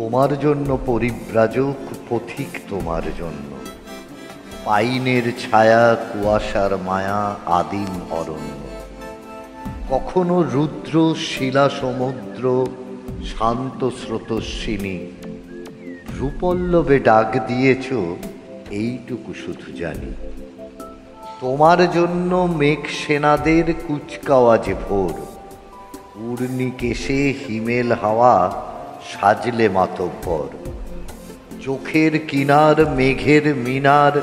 তোমার জন্য পরিব্রাজক পথিক, তোমার জন্য পাইনের ছায়া, কুয়াশার মায়া, আদিম অরণ্য। কখনো রুদ্র শিলা সমুদ্র, শান্ত স্রোতস্বিনী, ভ্রুপল্লবে ডাক দিয়েছ, এইটুকু শুধু জানি। তোমার জন্য মেঘ সেনাদের কুচকাওয়াজে ভোর, উর্নি কেশে হিমেল হাওয়া সাজলে মাতব্বর। চোখের কিনার মেঘের মিনার,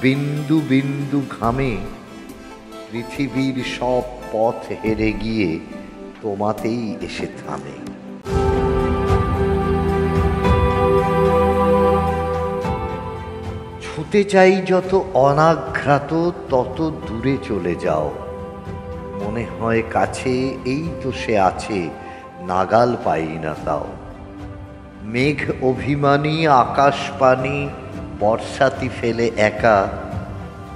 বিন্দু বিন্দু ঘামে, পৃথিবীর সব পথ হেরে গিয়ে তোমাতেই এসে থামে। ছুঁতে চাই যত অনাঘ্রাত, তত দূরে চলে যাও। মনে হয় কাছে, এই তো সে আছে, নাগাল পাই না তাও। মেঘ অভিমানী, আকাশ পানি, বর্ষাতি ফেলে একা,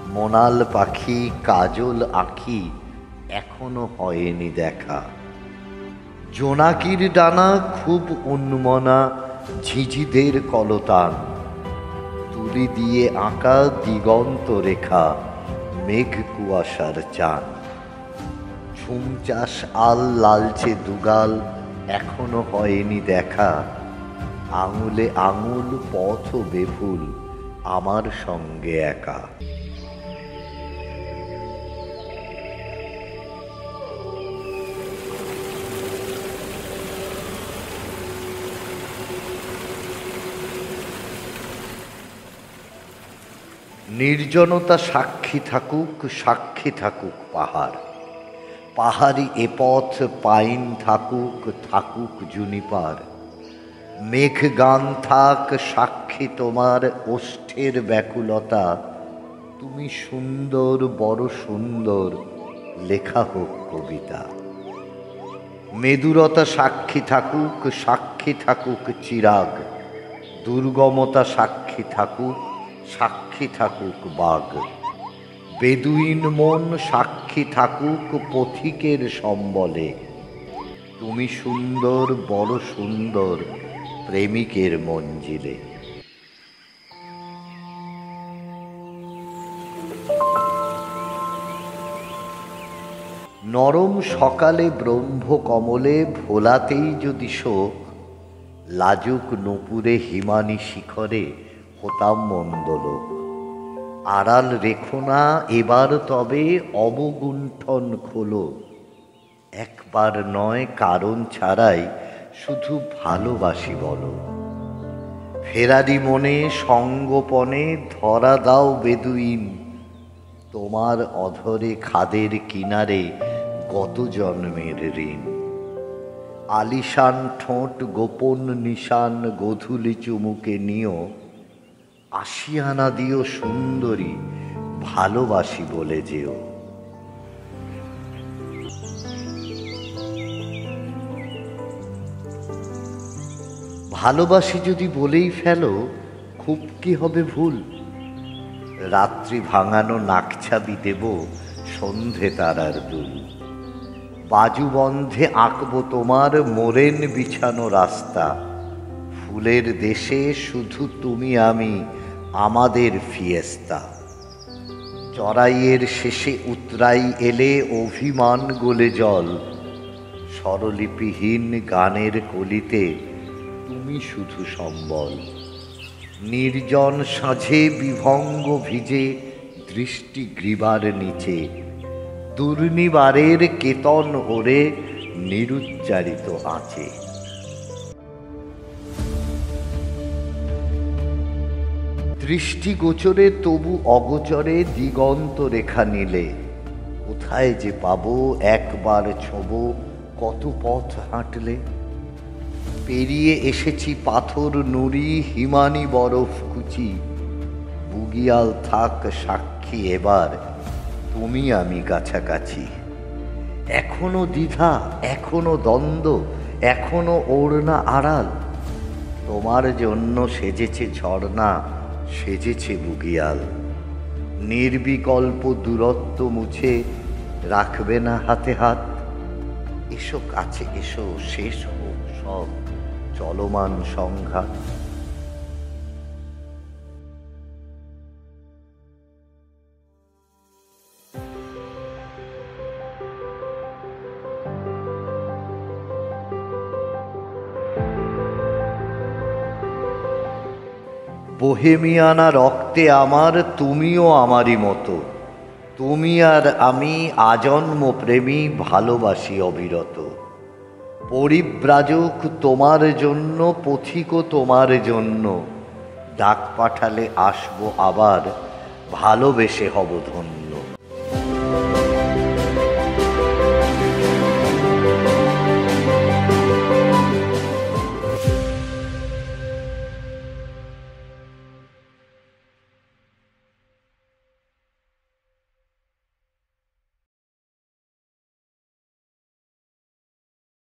মোনাল পাখি, কাজল আঁখি, এখনো হয়নি দেখা। জোনাকির ডানা খুব উন্মনা, ঝিঝিদের কলতান, তুলি দিয়ে আঁকা দিগন্ত রেখা, মেঘ কুয়াশার চান। ঝুম চাষ আল লালচে দুগাল, এখনো হয়নি দেখা। আঙুলে আঙুল, পথ বেফুল, আমার সঙ্গে একা। নির্জনতা সাক্ষী থাকুক, সাক্ষী থাকুক পাহাড়। পাহাড়ি এ পথ পাইন থাকুক, থাকুক জুনিপার। মেঘ গান থাক সাক্ষী তোমার ওষ্ঠের ব্যাকুলতা। তুমি সুন্দর, বড় সুন্দর, লেখা হোক কবিতা। মেদুরতা সাক্ষী থাকুক, সাক্ষী থাকুক চিরাগ। দুর্গমতা সাক্ষী থাকুক, সাক্ষী থাকুক বাঘ। বেদুইন মন সাক্ষী থাকুক পথিকের সম্বলে। তুমি সুন্দর, বড় সুন্দর, প্রেমিকের মঞ্জিলে। নরম সকালে ব্রহ্ম কমলে ভোলাতেই যদি শোক, লাজুক নূপুরে হিমানি শিখরে হতাম মন্দলোক। আড়াল রেখো না এবার তবে, অবগুণ্ঠন খোলো। একবার নয়, কারণ ছাড়াই শুধু ভালোবাসি বলো। ফেরারি মনে সঙ্গোপনে ধরা দাও বেদুইন। তোমার অধরে খাদের কিনারে গত জন্মের ঋণ। আলিশান ঠোঁট গোপন নিশান, গধূলি চুমুকে নিও। আশিয়ানা দিও সুন্দরী, ভালোবাসি বলে যেও। ভালোবাসি যদি বলেই ফেলো, খুব কি হবে ভুল। রাত্রি ভাঙানো নাকছাবি দেব, সন্ধে তারার দুল। বাজু বন্ধে আঁকবো তোমার মোরেন বিছানো রাস্তা। ফুলের দেশে শুধু তুমি আমি, আমাদের ফিয়েস্তা। চড়াইয়ের শেষে উতরাই এলে, অভিমান গলে জল। স্বরলিপিহীন গানের কলিতে তুমি শুধু সম্বল। নির্জন সাঁঝে বিভঙ্গ ভিজে, দৃষ্টি গ্রীবার নিচে। দুর্নিবারের কেতন ওরে, নিরুচ্চারিত আঁচে। দৃষ্টিগোচরে তবু অগোচরে, দিগন্ত রেখা নিলে। কোথায় যে পাবো একবার ছোবো, কত পথ হাঁটলে। পেরিয়ে এসেছি পাথর নুড়ি, হিমানি বরফ কুচি। বুগিয়াল থাক সাক্ষী এবার, তুমি আমি কাছাকাছি। এখনো দ্বিধা, এখনো দ্বন্দ্ব, এখনো ওড়না আড়াল। তোমার জন্য সেজেছে ঝর্ণা, সেজেছে বুগিয়াল। নির্বিকল্প দূরত্ব মুছে রাখবে না হাতে হাত। এসো কাছে এসো, শেষ হোক সব, চলমান সংঘাত। বোহেমিয়ানা রক্তে আমার, তুমিও আমারই মতো। তুমি আর আমি আজন্ম প্রেমী, ভালোবাসি অবিরত। পরিব্রাজক তোমার জন্য, পথিকও তোমার জন্য। ডাক পাঠালে আসবো আবার, ভালোবেসে হব ধন্য।